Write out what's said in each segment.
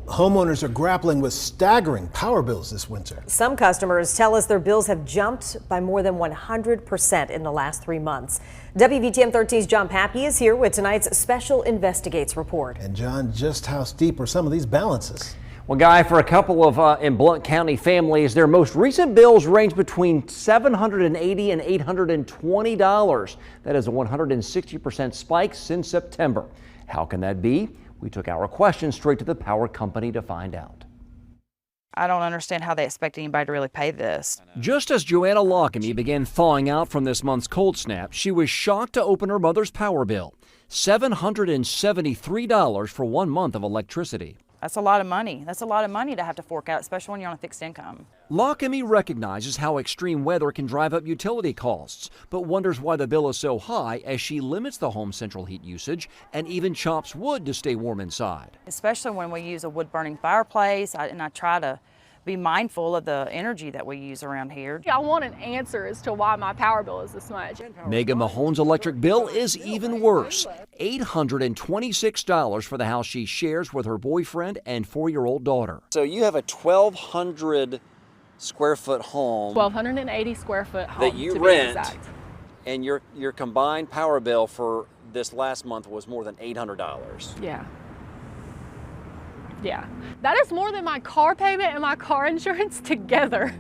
Homeowners are grappling with staggering power bills this winter. Some customers tell us their bills have jumped by more than 100% in the last 3 months. WVTM 13's John Pappy is here with tonight's Special Investigates report. And John, just how steep are some of these balances? Well, Guy, for a couple of in Blount County families, their most recent bills range between $780 and $820. That is a 160% spike since September. How can that be? We took our question straight to the power company to find out. I don't understand how they expect anybody to really pay this. Just as Joanna Lockamy began thawing out from this month's cold snap, she was shocked to open her mother's power bill. $773 for 1 month of electricity. That's a lot of money. That's a lot of money to have to fork out, especially when you're on a fixed income. Lockamy recognizes how extreme weather can drive up utility costs, but wonders why the bill is so high as she limits the home's central heat usage and even chops wood to stay warm inside. Especially when we use a wood-burning fireplace, and I try to be mindful of the energy that we use around here. I want an answer as to why my power bill is this much. Megan Mahone's electric bill is even worse. $826 for the house she shares with her boyfriend and 4-year-old daughter. So you have a 1,200 square foot home. 1,280 square foot home that you rent, and your combined power bill for this last month was more than $800. Yeah, that is more than my car payment and my car insurance together.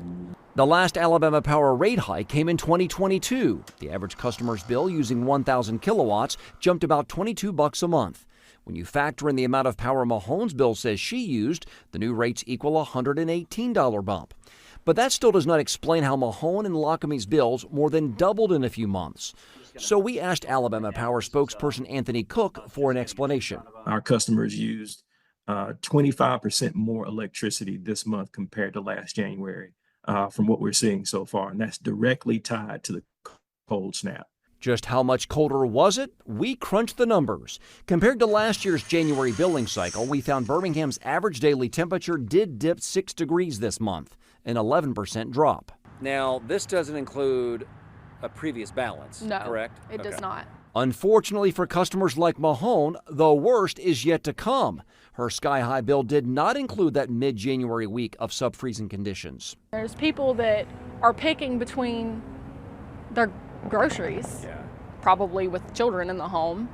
The last Alabama power rate hike came in 2022. The average customer's bill using 1,000 kilowatts jumped about $22 a month. When you factor in the amount of power Mahone's bill says she used, the new rates equal a $118 bump. But that still does not explain how Mahone and Lockamy's bills more than doubled in a few months. So we asked Alabama Power spokesperson Anthony Cook for an explanation. Our customers used 25% more electricity this month compared to last January from what we're seeing so far. And that's directly tied to the cold snap. Just how much colder was it? We crunched the numbers. Compared to last year's January billing cycle, we found Birmingham's average daily temperature did dip 6 degrees this month, an 11% drop. Now, this doesn't include a previous balance, correct? No, it does not. Unfortunately for customers like Mahone, the worst is yet to come. Her sky-high bill did not include that mid-January week of sub-freezing conditions. There's people that are picking between their groceries, probably with children in the home,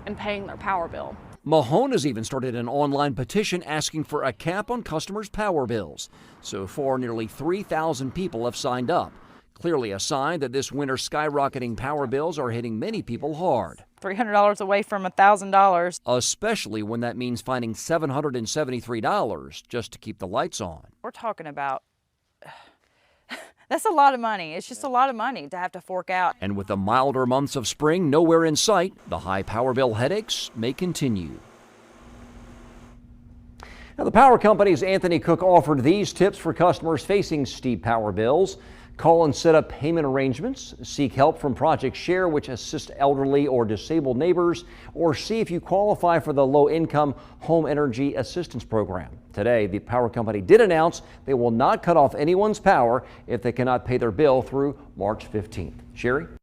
and paying their power bill. Mahone has even started an online petition asking for a cap on customers' power bills. So far, nearly 3,000 people have signed up. Clearly a sign that this winter's skyrocketing power bills are hitting many people hard. $300 away from $1,000. Especially when that means finding $773 just to keep the lights on. We're talking about, that's a lot of money. It's just a lot of money to have to fork out. And with the milder months of spring nowhere in sight, the high power bill headaches may continue. Now, the power company's Anthony Cook offered these tips for customers facing steep power bills. Call and set up payment arrangements, seek help from Project Share, which assists elderly or disabled neighbors, or see if you qualify for the Low-Income Home Energy Assistance Program. Today, the power company did announce they will not cut off anyone's power if they cannot pay their bill through March 15th. Sherry?